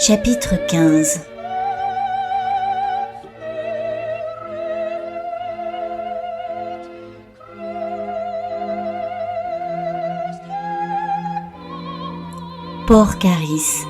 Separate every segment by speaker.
Speaker 1: Chapitre 15. Port Caris.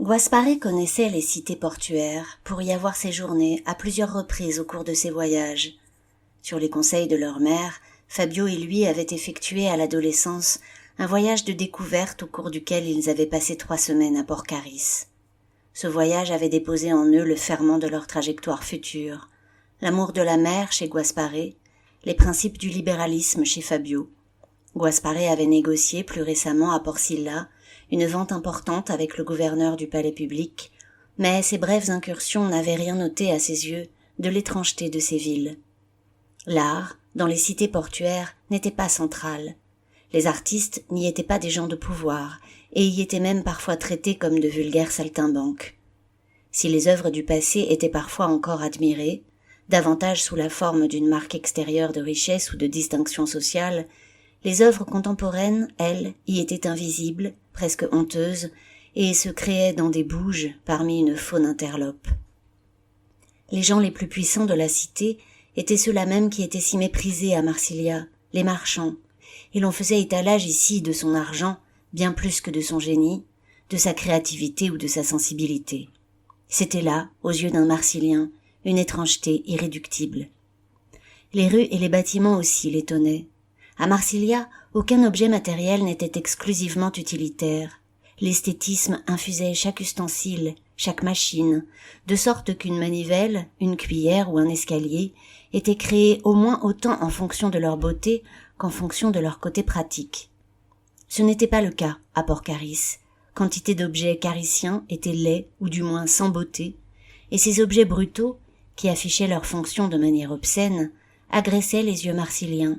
Speaker 1: Guaspare connaissait les cités portuaires pour y avoir séjourné à plusieurs reprises au cours de ses voyages. Sur les conseils de leur mère, Fabio et lui avaient effectué à l'adolescence un voyage de découverte au cours duquel ils avaient passé 3 semaines à Port Caris. Ce voyage avait déposé en eux le ferment de leur trajectoire future, l'amour de la mer chez Guaspare, les principes du libéralisme chez Fabio. Guaspare avait négocié plus récemment à Porcilla une vente importante avec le gouverneur du palais public, mais ces brèves incursions n'avaient rien ôté à ses yeux de l'étrangeté de ces villes. L'art, dans les cités portuaires, n'était pas central. Les artistes n'y étaient pas des gens de pouvoir, et y étaient même parfois traités comme de vulgaires saltimbanques. Si les œuvres du passé étaient parfois encore admirées, davantage sous la forme d'une marque extérieure de richesse ou de distinction sociale, les œuvres contemporaines, elles, y étaient invisibles, presque honteuses, et se créaient dans des bouges parmi une faune interlope. Les gens les plus puissants de la cité étaient ceux-là même qui étaient si méprisés à Marsilia, les marchands, et l'on faisait étalage ici de son argent, bien plus que de son génie, de sa créativité ou de sa sensibilité. C'était là, aux yeux d'un Marsilien, une étrangeté irréductible. Les rues et les bâtiments aussi l'étonnaient. À Marsilia, aucun objet matériel n'était exclusivement utilitaire. L'esthétisme infusait chaque ustensile, chaque machine, de sorte qu'une manivelle, une cuillère ou un escalier étaient créés au moins autant en fonction de leur beauté qu'en fonction de leur côté pratique. Ce n'était pas le cas à Port Caris. Quantité d'objets cariciens étaient laids ou du moins sans beauté, et ces objets brutaux, qui affichaient leur fonction de manière obscène, agressaient les yeux marsiliens.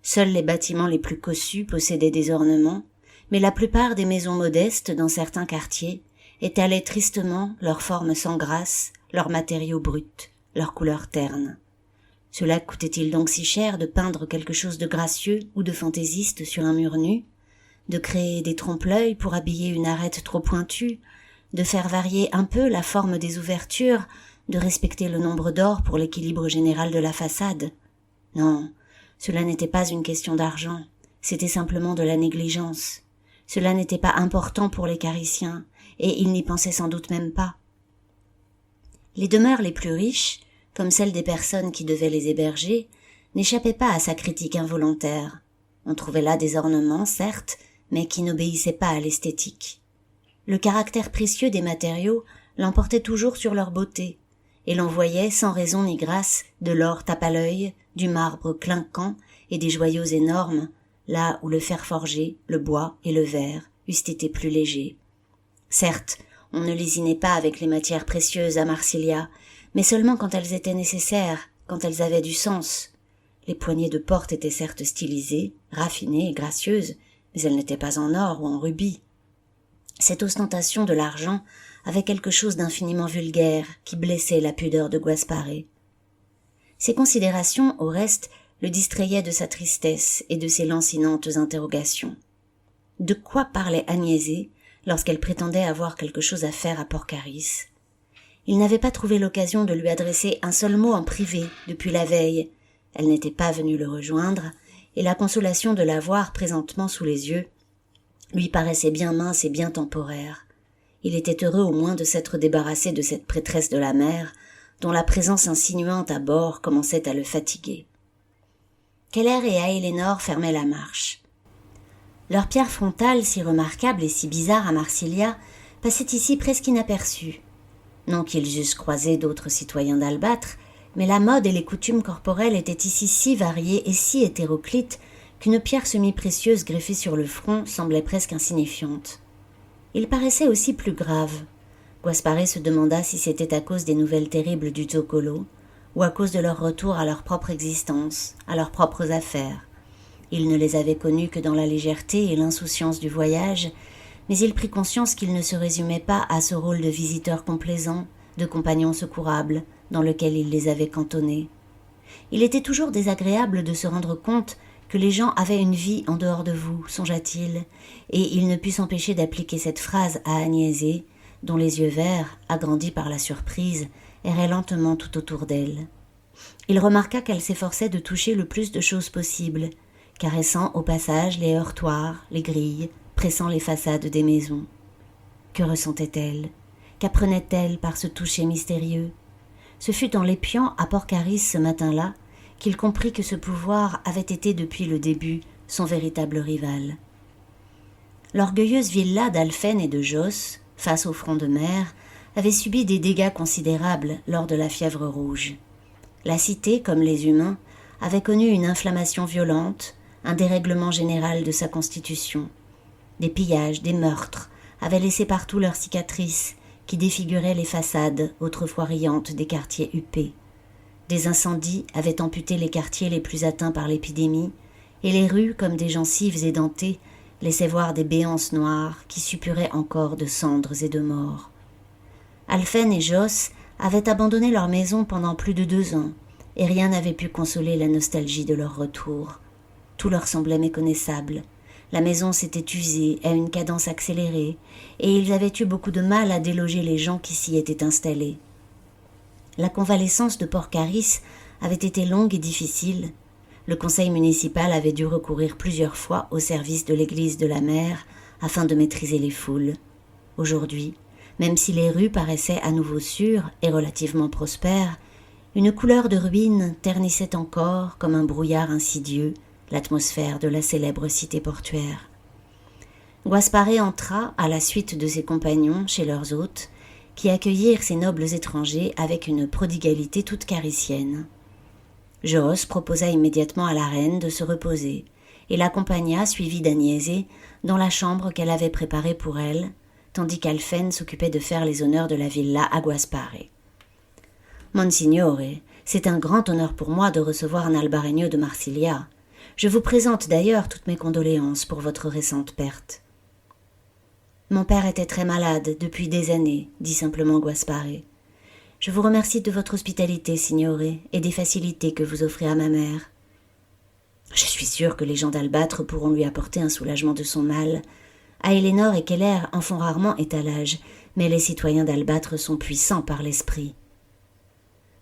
Speaker 1: Seuls les bâtiments les plus cossus possédaient des ornements, mais la plupart des maisons modestes dans certains quartiers étalaient tristement leurs formes sans grâce, leurs matériaux bruts, leurs couleurs ternes. Cela coûtait-il donc si cher de peindre quelque chose de gracieux ou de fantaisiste sur un mur nu, de créer des trompe-l'œil pour habiller une arête trop pointue, de faire varier un peu la forme des ouvertures, de respecter le nombre d'or pour l'équilibre général de la façade? Non, cela n'était pas une question d'argent, c'était simplement de la négligence. Cela n'était pas important pour les Cariciens, et ils n'y pensaient sans doute même pas. Les demeures les plus riches, comme celles des personnes qui devaient les héberger, n'échappaient pas à sa critique involontaire. On trouvait là des ornements, certes, mais qui n'obéissaient pas à l'esthétique. Le caractère précieux des matériaux l'emportait toujours sur leur beauté, et l'on voyait, sans raison ni grâce, de l'or tape à l'œil, du marbre clinquant et des joyaux énormes, là où le fer forgé, le bois et le verre eussent été plus légers. Certes, on ne lésinait pas avec les matières précieuses à Marsilia, mais seulement quand elles étaient nécessaires, quand elles avaient du sens. Les poignées de porte étaient certes stylisées, raffinées et gracieuses, mais elles n'étaient pas en or ou en rubis. Cette ostentation de l'argent avait quelque chose d'infiniment vulgaire qui blessait la pudeur de Guaspare. Ces considérations, au reste, le distrayaient de sa tristesse et de ses lancinantes interrogations. De quoi parlait Agnese lorsqu'elle prétendait avoir quelque chose à faire à Port Caris? Il n'avait pas trouvé l'occasion de lui adresser un seul mot en privé depuis la veille. Elle n'était pas venue le rejoindre, et la consolation de la voir présentement sous les yeux lui paraissait bien mince et bien temporaire. Il était heureux au moins de s'être débarrassé de cette prêtresse de la mer, dont la présence insinuante à bord commençait à le fatiguer. Keller et Aélénor fermaient la marche. Leur pierre frontale, si remarquable et si bizarre à Marsilia, passait ici presque inaperçue. Non qu'ils eussent croisé d'autres citoyens d'Albâtre, mais la mode et les coutumes corporelles étaient ici si variées et si hétéroclites qu'une pierre semi-précieuse greffée sur le front semblait presque insignifiante. Il paraissait aussi plus grave. Guaspare se demanda si c'était à cause des nouvelles terribles du Zoccolo, ou à cause de leur retour à leur propre existence, à leurs propres affaires. Il ne les avait connus que dans la légèreté et l'insouciance du voyage, mais il prit conscience qu'il ne se résumait pas à ce rôle de visiteur complaisant, de compagnon secourable, dans lequel il les avait cantonnés. Il était toujours désagréable de se rendre compte que les gens avaient une vie en dehors de vous, songea-t-il, et il ne put s'empêcher d'appliquer cette phrase à Agnès, dont les yeux verts, agrandis par la surprise, erraient lentement tout autour d'elle. Il remarqua qu'elle s'efforçait de toucher le plus de choses possible, caressant au passage les heurtoirs, les grilles, pressant les façades des maisons. Que ressentait-elle? Qu'apprenait-elle par ce toucher mystérieux? Ce fut en l'épiant à Porcharis ce matin-là qu'il comprit que ce pouvoir avait été depuis le début son véritable rival. L'orgueilleuse villa d'Alphen et de Jos, face au front de mer, avait subi des dégâts considérables lors de la fièvre rouge. La cité, comme les humains, avait connu une inflammation violente, un dérèglement général de sa constitution. Des pillages, des meurtres avaient laissé partout leurs cicatrices qui défiguraient les façades autrefois riantes des quartiers huppés. Des incendies avaient amputé les quartiers les plus atteints par l'épidémie, et les rues, comme des gencives édentées, laissaient voir des béances noires qui suppuraient encore de cendres et de morts. Alphen et Jos avaient abandonné leur maison pendant plus de 2 ans, et rien n'avait pu consoler la nostalgie de leur retour. Tout leur semblait méconnaissable. La maison s'était usée à une cadence accélérée, et ils avaient eu beaucoup de mal à déloger les gens qui s'y étaient installés. La convalescence de Porcharis avait été longue et difficile. Le conseil municipal avait dû recourir plusieurs fois au service de l'église de la mer afin de maîtriser les foules. Aujourd'hui, même si les rues paraissaient à nouveau sûres et relativement prospères, une couleur de ruine ternissait encore, comme un brouillard insidieux, l'atmosphère de la célèbre cité portuaire. Guaspare entra, à la suite de ses compagnons, chez leurs hôtes, qui accueillirent ces nobles étrangers avec une prodigalité toute caricienne. Jos proposa immédiatement à la reine de se reposer, et l'accompagna, suivie d'Agnese, dans la chambre qu'elle avait préparée pour elle, tandis qu'Alphen s'occupait de faire les honneurs de la villa à Guaspare. « Monsignore, c'est un grand honneur pour moi de recevoir un albaregno de Marsiglia. Je vous présente d'ailleurs toutes mes condoléances pour votre récente perte. » « Mon père était très malade depuis des années, dit simplement Guaspare. Je vous remercie de votre hospitalité, signore, et des facilités que vous offrez à ma mère. Je suis sûre que les gens d'Albâtre pourront lui apporter un soulagement de son mal. Aélénor et Keller en font rarement étalage, mais les citoyens d'Albâtre sont puissants par l'esprit.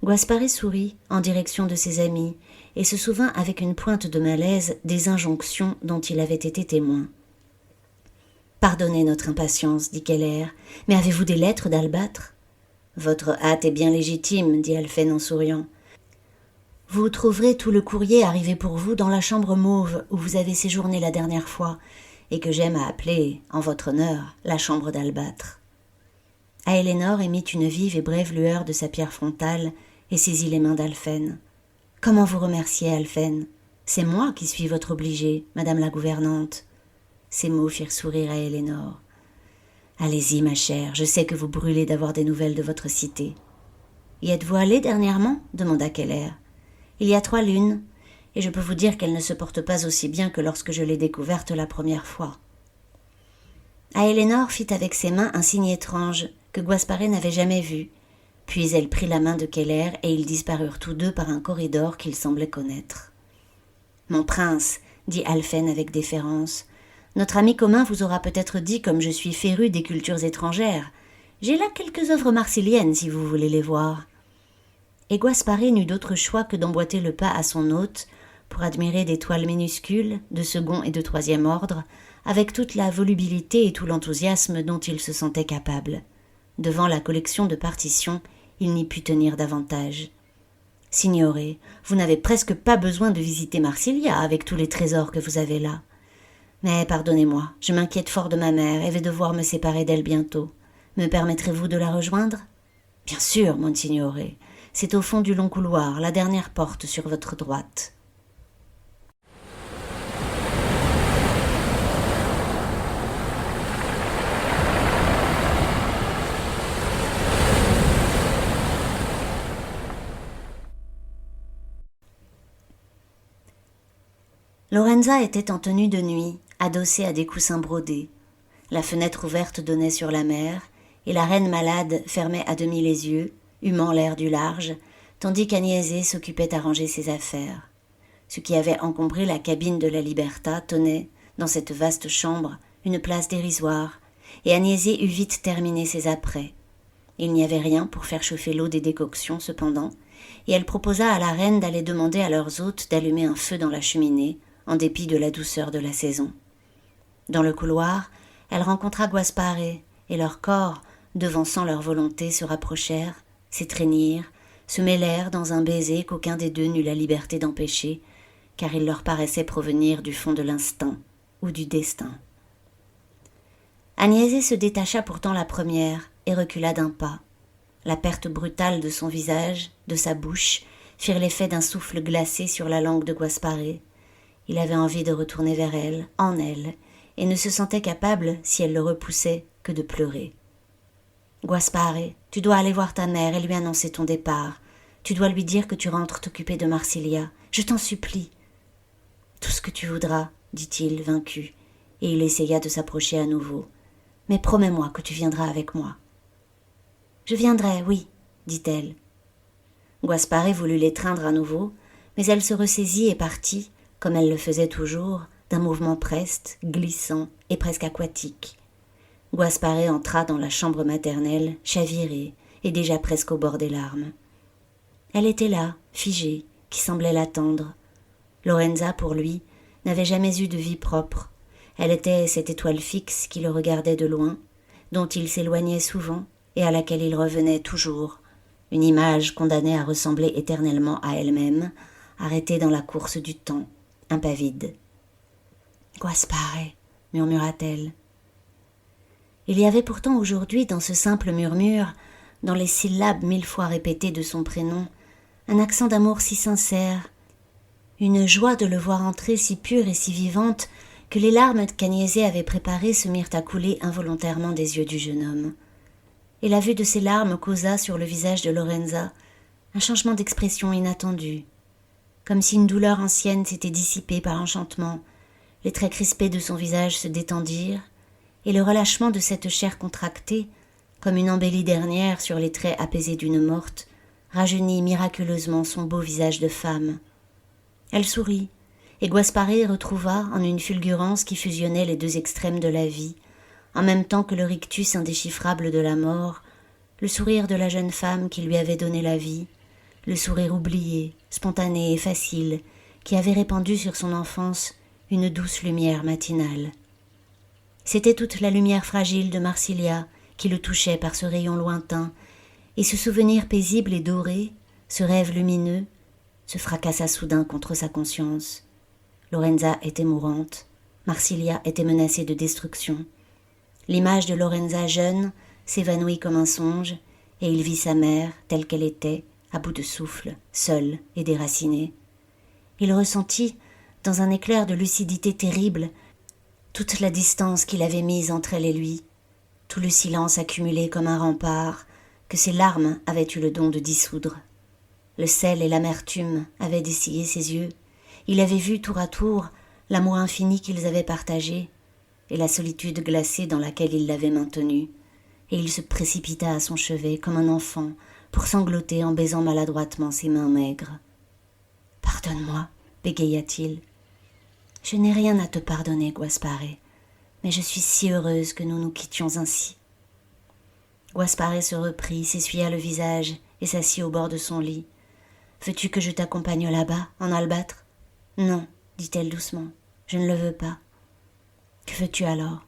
Speaker 1: Guaspare sourit en direction de ses amis et se souvint avec une pointe de malaise des injonctions dont il avait été témoin. « Pardonnez notre impatience, dit Keller, mais avez-vous des lettres d'Albâtre ?»« Votre hâte est bien légitime, dit Alphen en souriant. Vous trouverez tout le courrier arrivé pour vous dans la chambre mauve où vous avez séjourné la dernière fois, et que j'aime à appeler, en votre honneur, la chambre d'Albâtre. » Aélénor émit une vive et brève lueur de sa pierre frontale et saisit les mains d'Alphen. « Comment vous remercier, Alphen? C'est moi qui suis votre obligée, madame la gouvernante. » Ces mots firent sourire à Aélénor. « Allez-y, ma chère, je sais que vous brûlez d'avoir des nouvelles de votre cité. »« Y êtes-vous allée dernièrement ?» demanda Keller. « Il y a 3 lunes, et je peux vous dire qu'elle ne se porte pas aussi bien que lorsque je l'ai découverte la première fois. » Aélénor fit avec ses mains un signe étrange que Guaspare n'avait jamais vu, puis elle prit la main de Keller et ils disparurent tous deux par un corridor qu'ils semblaient connaître. « Mon prince, dit Alphen avec déférence, notre ami commun vous aura peut-être dit comme je suis féru des cultures étrangères. J'ai là quelques œuvres marsiliennes si vous voulez les voir. » Et Guaspare n'eut d'autre choix que d'emboîter le pas à son hôte pour admirer des toiles minuscules, de second et de 3e ordre, avec toute la volubilité et tout l'enthousiasme dont il se sentait capable. Devant la collection de partitions, il n'y put tenir davantage. « Signore, vous n'avez presque pas besoin de visiter Marsiglia avec tous les trésors que vous avez là. Mais pardonnez-moi, je m'inquiète fort de ma mère et vais devoir me séparer d'elle bientôt. Me permettrez-vous de la rejoindre ? » ?»« Bien sûr, Monsignore. C'est au fond du long couloir, la dernière porte sur votre droite. » Lorenza était en tenue de nuit, adossée à des coussins brodés. La fenêtre ouverte donnait sur la mer, et la reine malade fermait à demi les yeux, humant l'air du large, tandis qu'Agnese s'occupait à ranger ses affaires. Ce qui avait encombré la cabine de la Liberta tenait, dans cette vaste chambre, une place dérisoire, et Agnese eut vite terminé ses apprêts. Il n'y avait rien pour faire chauffer l'eau des décoctions, cependant, et elle proposa à la reine d'aller demander à leurs hôtes d'allumer un feu dans la cheminée, en dépit de la douceur de la saison. Dans le couloir, elle rencontra Gaspare, et leurs corps, devançant leur volonté, se rapprochèrent, s'étreignirent, se mêlèrent dans un baiser qu'aucun des deux n'eut la liberté d'empêcher, car il leur paraissait provenir du fond de l'instinct ou du destin. Agnese se détacha pourtant la première et recula d'un pas. La perte brutale de son visage, de sa bouche, firent l'effet d'un souffle glacé sur la langue de Gaspare. Il avait envie de retourner vers elle, en elle, et ne se sentait capable, si elle le repoussait, que de pleurer. « Gaspare, tu dois aller voir ta mère et lui annoncer ton départ. Tu dois lui dire que tu rentres t'occuper de Marsilia. Je t'en supplie. »« Tout ce que tu voudras, » dit-il, vaincu, et il essaya de s'approcher à nouveau. « Mais promets-moi que tu viendras avec moi. »« Je viendrai, oui, » dit-elle. Gaspare voulut l'étreindre à nouveau, mais elle se ressaisit et partit, comme elle le faisait toujours, d'un mouvement preste, glissant et presque aquatique. Gaspare entra dans la chambre maternelle, chavirée et déjà presque au bord des larmes. Elle était là, figée, qui semblait l'attendre. Lorenza, pour lui, n'avait jamais eu de vie propre. Elle était cette étoile fixe qui le regardait de loin, dont il s'éloignait souvent et à laquelle il revenait toujours, une image condamnée à ressembler éternellement à elle-même, arrêtée dans la course du temps, impavide. « Gaspare » murmura-t-elle. Il y avait pourtant aujourd'hui dans ce simple murmure, dans les syllabes 1000 fois répétées de son prénom, un accent d'amour si sincère, une joie de le voir entrer si pure et si vivante que les larmes qu'Agnese avait préparées se mirent à couler involontairement des yeux du jeune homme. Et la vue de ces larmes causa sur le visage de Lorenza un changement d'expression inattendu, comme si une douleur ancienne s'était dissipée par enchantement. Les traits crispés de son visage se détendirent, et le relâchement de cette chair contractée, comme une embellie dernière sur les traits apaisés d'une morte, rajeunit miraculeusement son beau visage de femme. Elle sourit, et Gaspare retrouva, en une fulgurance qui fusionnait les deux extrêmes de la vie, en même temps que le rictus indéchiffrable de la mort, le sourire de la jeune femme qui lui avait donné la vie, le sourire oublié, spontané et facile, qui avait répandu sur son enfance une douce lumière matinale. C'était toute la lumière fragile de Marsilia qui le touchait par ce rayon lointain, et ce souvenir paisible et doré, ce rêve lumineux, se fracassa soudain contre sa conscience. Lorenza était mourante, Marsilia était menacée de destruction. L'image de Lorenza jeune s'évanouit comme un songe, et il vit sa mère, telle qu'elle était, à bout de souffle, seule et déracinée. Il ressentit, dans un éclair de lucidité terrible, toute la distance qu'il avait mise entre elle et lui, tout le silence accumulé comme un rempart que ses larmes avaient eu le don de dissoudre. Le sel et l'amertume avaient dessillé ses yeux. Il avait vu tour à tour l'amour infini qu'ils avaient partagé et la solitude glacée dans laquelle il l'avait maintenue, et il se précipita à son chevet comme un enfant pour sangloter en baisant maladroitement ses mains maigres. « Pardonne-moi, bégaya-t-il. Je n'ai rien à te pardonner, Gaspare, mais je suis si heureuse que nous nous quittions ainsi. » Gaspare se reprit, s'essuya le visage et s'assit au bord de son lit. « Veux-tu que je t'accompagne là-bas, en albâtre ?»« Non, dit-elle doucement, je ne le veux pas. »« Que veux-tu alors ?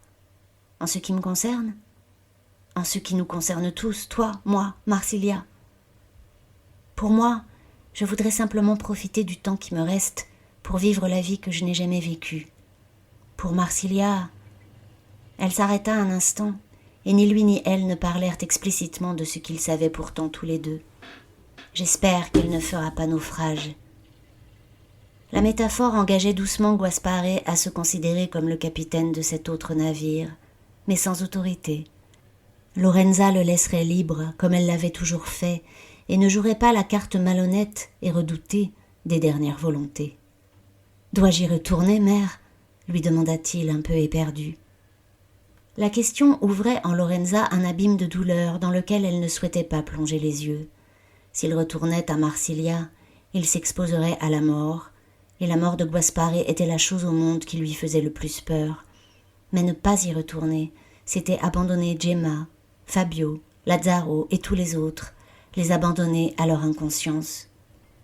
Speaker 1: En ce qui me concerne ? En ce qui nous concerne tous, toi, moi, Marsilia. Pour moi, je voudrais simplement profiter du temps qui me reste pour vivre la vie que je n'ai jamais vécue. Pour Marsilia, elle s'arrêta un instant, et ni lui ni elle ne parlèrent explicitement de ce qu'ils savaient pourtant tous les deux. J'espère qu'elle ne fera pas naufrage. La métaphore engageait doucement Gaspare à se considérer comme le capitaine de cet autre navire, mais sans autorité. Lorenza le laisserait libre, comme elle l'avait toujours fait, et ne jouerait pas la carte malhonnête et redoutée des dernières volontés. Dois-je y retourner, mère ? Lui demanda-t-il un peu éperdu. La question ouvrait en Lorenza un abîme de douleur dans lequel elle ne souhaitait pas plonger les yeux. S'il retournait à Marsilia, il s'exposerait à la mort, et la mort de Guaspare était la chose au monde qui lui faisait le plus peur. Mais ne pas y retourner, c'était abandonner Gemma, Fabio, Lazzaro et tous les autres, les abandonner à leur inconscience.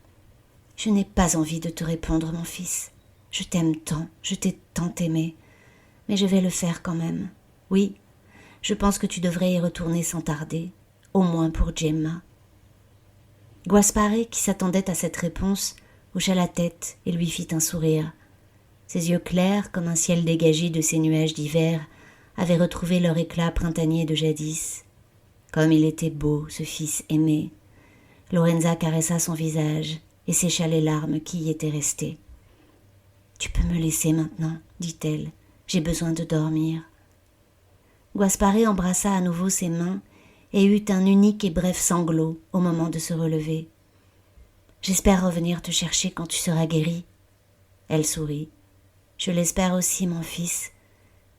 Speaker 1: « Je n'ai pas envie de te répondre, mon fils. Je t'aime tant, je t'ai tant aimé. Mais je vais le faire quand même. Oui, je pense que tu devrais y retourner sans tarder, au moins pour Gemma. » Guaspare, qui s'attendait à cette réponse, hocha la tête et lui fit un sourire. Ses yeux clairs, comme un ciel dégagé de ces nuages d'hiver, avaient retrouvé leur éclat printanier de jadis. Comme il était beau, ce fils aimé. Lorenza caressa son visage et sécha les larmes qui y étaient restées. « Tu peux me laisser maintenant, dit-elle. J'ai besoin de dormir. » Guaspare embrassa à nouveau ses mains et eut un unique et bref sanglot au moment de se relever. « J'espère revenir te chercher quand tu seras guéri. » Elle sourit. « Je l'espère aussi, mon fils,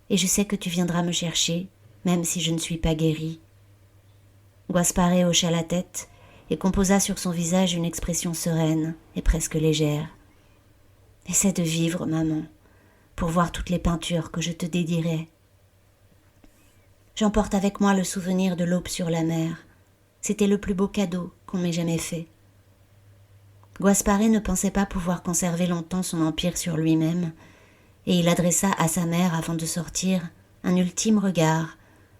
Speaker 1: et je sais que tu viendras me chercher, même si je ne suis pas guéri. » Guaspare hocha la tête et composa sur son visage une expression sereine et presque légère. « Essaie de vivre, maman, pour voir toutes les peintures que je te dédierai. J'emporte avec moi le souvenir de l'aube sur la mer. C'était le plus beau cadeau qu'on m'ait jamais fait. » Guaspare ne pensait pas pouvoir conserver longtemps son empire sur lui-même, et il adressa à sa mère, avant de sortir, un ultime regard,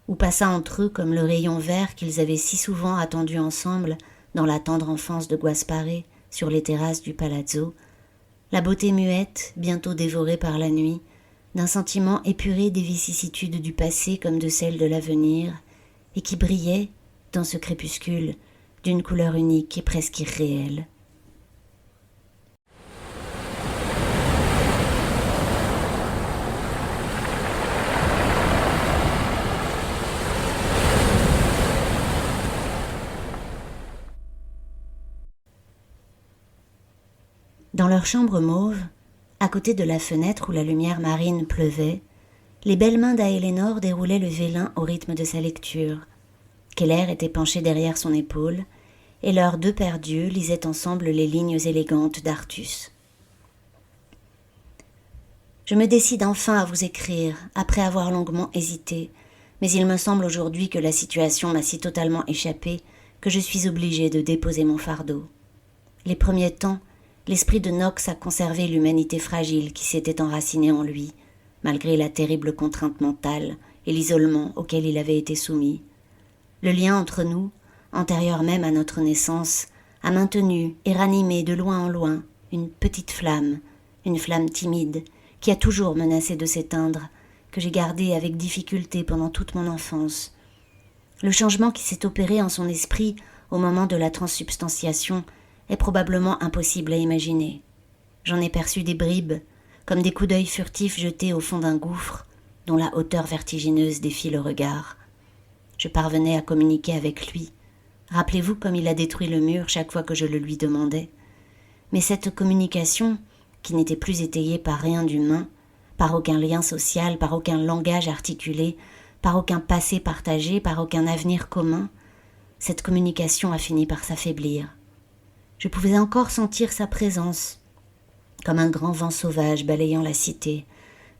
Speaker 1: où passa entre eux, comme le rayon vert qu'ils avaient si souvent attendu ensemble dans la tendre enfance de Guaspare, sur les terrasses du palazzo, la beauté muette, bientôt dévorée par la nuit, d'un sentiment épuré des vicissitudes du passé comme de celles de l'avenir, et qui brillait, dans ce crépuscule, d'une couleur unique et presque irréelle. Dans leur chambre mauve, à côté de la fenêtre où la lumière marine pleuvait, les belles mains d'Aélénore déroulaient le vélin au rythme de sa lecture. Keller était penché derrière son épaule, et leurs deux pères d'yeux lisaient ensemble les lignes élégantes d'Artus. « Je me décide enfin à vous écrire, après avoir longuement hésité, mais il me semble aujourd'hui que la situation m'a si totalement échappé que je suis obligée de déposer mon fardeau. Les premiers temps, l'esprit de Knox a conservé l'humanité fragile qui s'était enracinée en lui, malgré la terrible contrainte mentale et l'isolement auquel il avait été soumis. Le lien entre nous, antérieur même à notre naissance, a maintenu et ranimé de loin en loin une petite flamme, une flamme timide, qui a toujours menacé de s'éteindre, que j'ai gardée avec difficulté pendant toute mon enfance. Le changement qui s'est opéré en son esprit au moment de la transsubstantiation est probablement impossible à imaginer. J'en ai perçu des bribes, comme des coups d'œil furtifs jetés au fond d'un gouffre, dont la hauteur vertigineuse défie le regard. Je parvenais à communiquer avec lui. Rappelez-vous comme il a détruit le mur chaque fois que je le lui demandais. Mais cette communication, qui n'était plus étayée par rien d'humain, par aucun lien social, par aucun langage articulé, par aucun passé partagé, par aucun avenir commun, cette communication a fini par s'affaiblir. Je pouvais encore sentir sa présence, comme un grand vent sauvage balayant la cité,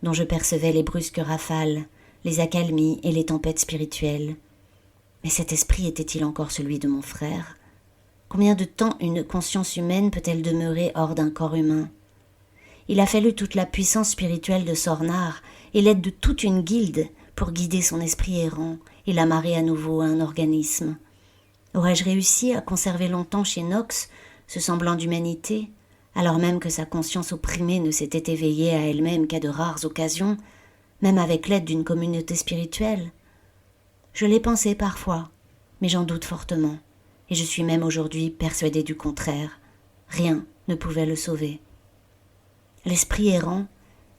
Speaker 1: dont je percevais les brusques rafales, les accalmies et les tempêtes spirituelles. Mais cet esprit était-il encore celui de mon frère ? Combien de temps une conscience humaine peut-elle demeurer hors d'un corps humain ? Il a fallu toute la puissance spirituelle de Sornar et l'aide de toute une guilde pour guider son esprit errant et l'amarrer à nouveau à un organisme. Aurais-je réussi à conserver longtemps chez Knox ce semblant d'humanité, alors même que sa conscience opprimée ne s'était éveillée à elle-même qu'à de rares occasions, même avec l'aide d'une communauté spirituelle ? Je l'ai pensé parfois, mais j'en doute fortement, et je suis même aujourd'hui persuadée du contraire. Rien ne pouvait le sauver. L'esprit errant,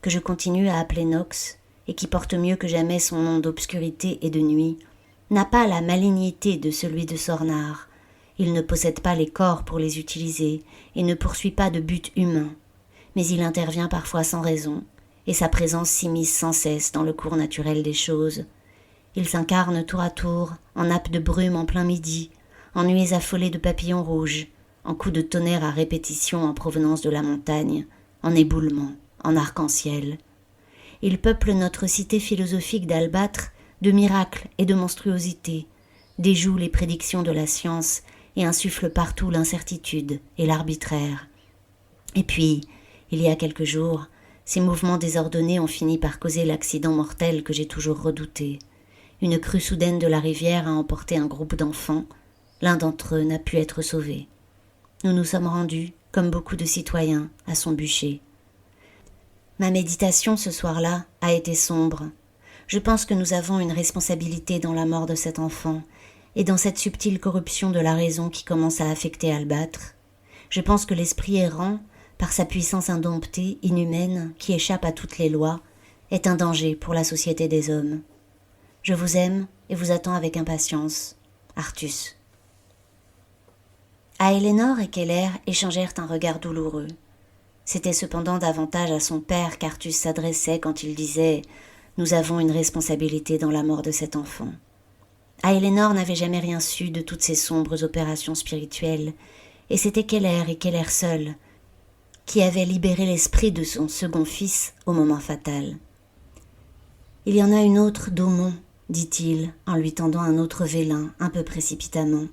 Speaker 1: que je continue à appeler Knox, et qui porte mieux que jamais son nom d'obscurité et de nuit, n'a pas la malignité de celui de Sornar. Il ne possède pas les corps pour les utiliser, et ne poursuit pas de but humain. mais il intervient parfois sans raison, et sa présence s'immisce sans cesse dans le cours naturel des choses. Il s'incarne tour à tour, en nappes de brume en plein midi, en nuées affolées de papillons rouges, en coups de tonnerre à répétition en provenance de la montagne, en éboulements, en arc-en-ciel. Il peuple notre cité philosophique d'albâtre, de miracles et de monstruosités, déjoue les prédictions de la science et insuffle partout l'incertitude et l'arbitraire. Et puis, il y a quelques jours, ces mouvements désordonnés ont fini par causer l'accident mortel que j'ai toujours redouté. Une crue soudaine de la rivière a emporté un groupe d'enfants. L'un d'entre eux n'a pu être sauvé. Nous nous sommes rendus, comme beaucoup de citoyens, à son bûcher. Ma méditation ce soir-là a été sombre. Je pense que nous avons une responsabilité dans la mort de cet enfant et dans cette subtile corruption de la raison qui commence à affecter Albâtre. Je pense que l'esprit errant, par sa puissance indomptée, inhumaine, qui échappe à toutes les lois, est un danger pour la société des hommes. Je vous aime et vous attends avec impatience. Artus. Aélénor et Keller échangèrent un regard douloureux. C'était cependant davantage à son père qu'Artus s'adressait quand il disait « Nous avons une responsabilité dans la mort de cet enfant ». Aélénor n'avait jamais rien su de toutes ces sombres opérations spirituelles, et c'était Keller et Keller seul qui avaient libéré l'esprit de son second fils au moment fatal. « Il y en a une autre d'Aumont », dit-il, en lui tendant un autre vélin, un peu précipitamment.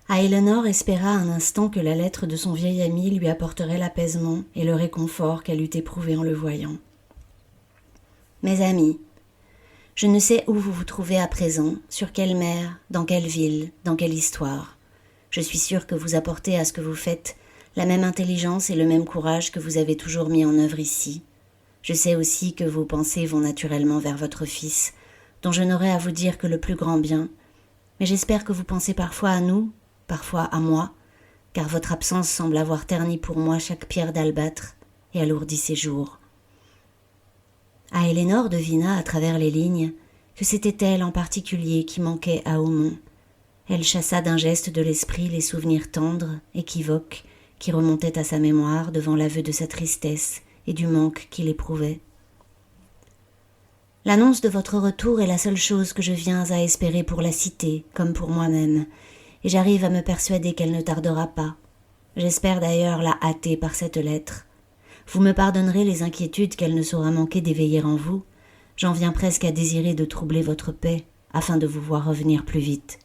Speaker 1: Aélénor espéra un instant que la lettre de son vieil ami lui apporterait l'apaisement et le réconfort qu'elle eût éprouvé en le voyant. « Mes amis, je ne sais où vous vous trouvez à présent, sur quelle mer, dans quelle ville, dans quelle histoire. Je suis sûre que vous apportez à ce que vous faites la même intelligence et le même courage que vous avez toujours mis en œuvre ici. Je sais aussi que vos pensées vont naturellement vers votre fils, dont je n'aurai à vous dire que le plus grand bien, mais j'espère que vous pensez parfois à nous, parfois à moi, car votre absence semble avoir terni pour moi chaque pierre d'albâtre et alourdi ses jours. » Aélénor devina à travers les lignes que c'était elle en particulier qui manquait à Aumont. Elle chassa d'un geste de l'esprit les souvenirs tendres, équivoques, qui remontaient à sa mémoire devant l'aveu de sa tristesse et du manque qu'il éprouvait. « L'annonce de votre retour est la seule chose que je viens à espérer pour la cité, comme pour moi-même, et j'arrive à me persuader qu'elle ne tardera pas. J'espère d'ailleurs la hâter par cette lettre. Vous me pardonnerez les inquiétudes qu'elle ne saura manquer d'éveiller en vous. J'en viens presque à désirer de troubler votre paix, afin de vous voir revenir plus vite.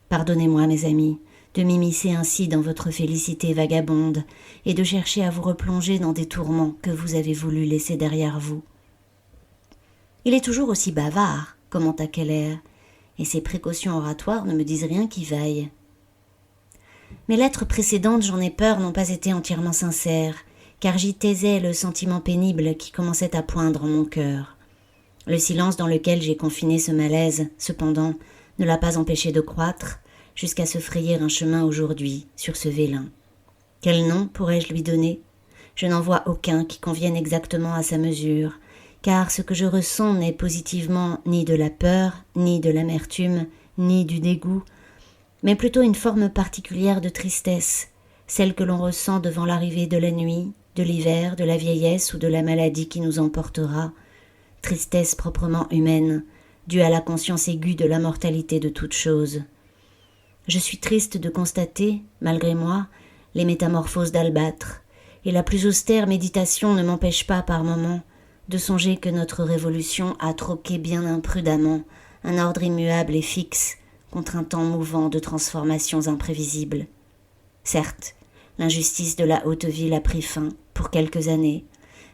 Speaker 1: Pardonnez-moi, mes amis, de m'immiscer ainsi dans votre félicité vagabonde et de chercher à vous replonger dans des tourments que vous avez voulu laisser derrière vous. » « Il est toujours aussi bavard, » commenta Keller, « et ses précautions oratoires ne me disent rien qui vaille. » Mes lettres précédentes, j'en ai peur, n'ont pas été entièrement sincères, car j'y taisais le sentiment pénible qui commençait à poindre en mon cœur. Le silence dans lequel j'ai confiné ce malaise, cependant, ne l'a pas empêché de croître, jusqu'à se frayer un chemin aujourd'hui sur ce vélin. Quel nom pourrais-je lui donner ? Je n'en vois aucun qui convienne exactement à sa mesure, car ce que je ressens n'est positivement ni de la peur, ni de l'amertume, ni du dégoût, mais plutôt une forme particulière de tristesse, celle que l'on ressent devant l'arrivée de la nuit, de l'hiver, de la vieillesse ou de la maladie qui nous emportera, tristesse proprement humaine, due à la conscience aiguë de la mortalité de toute chose. Je suis triste de constater, malgré moi, les métamorphoses d'Albâtre, et la plus austère méditation ne m'empêche pas par moments de songer que notre révolution a troqué bien imprudemment un ordre immuable et fixe contre un temps mouvant de transformations imprévisibles. Certes, l'injustice de la haute ville a pris fin pour quelques années,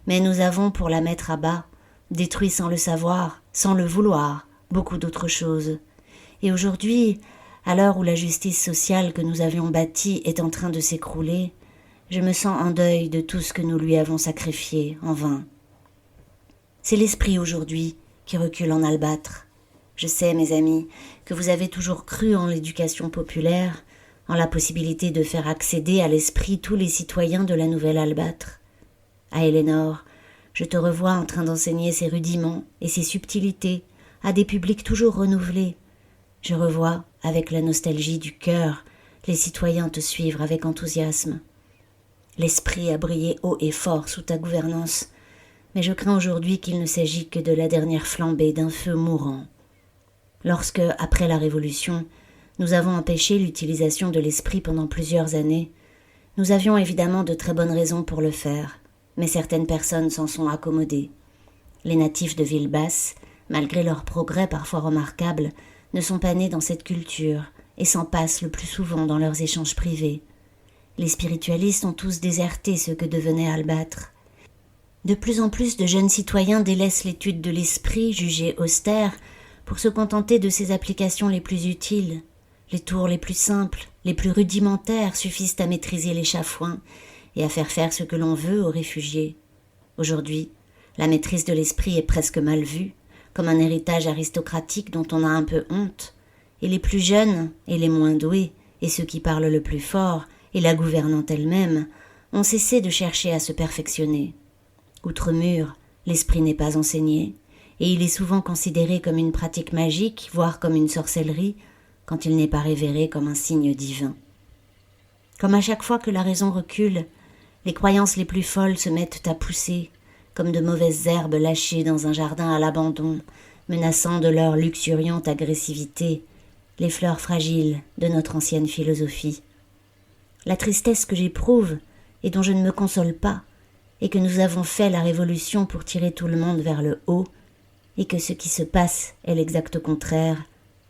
Speaker 1: mais nous avons, pour la mettre à bas, détruit sans le savoir, sans le vouloir, beaucoup d'autres choses. Et aujourd'hui, à l'heure où la justice sociale que nous avions bâtie est en train de s'écrouler, je me sens en deuil de tout ce que nous lui avons sacrifié en vain. C'est l'esprit aujourd'hui qui recule en Albâtre. Je sais, mes amis, que vous avez toujours cru en l'éducation populaire, en la possibilité de faire accéder à l'esprit tous les citoyens de la nouvelle Albâtre. Aélénor, je te revois en train d'enseigner ces rudiments et ces subtilités à des publics toujours renouvelés. Je revois, avec la nostalgie du cœur, les citoyens te suivre avec enthousiasme. L'esprit a brillé haut et fort sous ta gouvernance, mais je crains aujourd'hui qu'il ne s'agit que de la dernière flambée d'un feu mourant. Lorsque, après la Révolution, nous avons empêché l'utilisation de l'esprit pendant plusieurs années, nous avions évidemment de très bonnes raisons pour le faire, mais certaines personnes s'en sont accommodées. Les natifs de villes basses, malgré leurs progrès parfois remarquables, ne sont pas nés dans cette culture et s'en passent le plus souvent dans leurs échanges privés. Les spiritualistes ont tous déserté ce que devenait Albâtre. De plus en plus de jeunes citoyens délaissent l'étude de l'esprit, jugée austère, pour se contenter de ses applications les plus utiles. Les tours les plus simples, les plus rudimentaires suffisent à maîtriser les chafouins et à faire ce que l'on veut aux réfugiés. Aujourd'hui, la maîtrise de l'esprit est presque mal vue, comme un héritage aristocratique dont on a un peu honte, et les plus jeunes et les moins doués, et ceux qui parlent le plus fort, et la gouvernante elle-même, ont cessé de chercher à se perfectionner. Outre-mur, l'esprit n'est pas enseigné, et il est souvent considéré comme une pratique magique, voire comme une sorcellerie, quand il n'est pas révéré comme un signe divin. Comme à chaque fois que la raison recule, les croyances les plus folles se mettent à pousser, comme de mauvaises herbes lâchées dans un jardin à l'abandon, menaçant de leur luxuriante agressivité les fleurs fragiles de notre ancienne philosophie. La tristesse que j'éprouve, et dont je ne me console pas, est que nous avons fait la révolution pour tirer tout le monde vers le haut, et que ce qui se passe est l'exact contraire,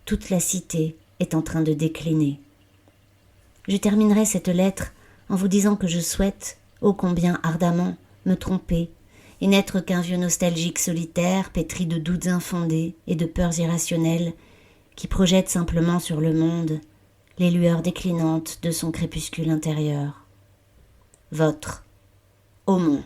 Speaker 1: toute la cité est en train de décliner. Je terminerai cette lettre en vous disant que je souhaite, ô combien ardemment, me tromper, et n'être qu'un vieux nostalgique solitaire, pétri de doutes infondés et de peurs irrationnelles, qui projette simplement sur le monde les lueurs déclinantes de son crépuscule intérieur. Votre Aumont.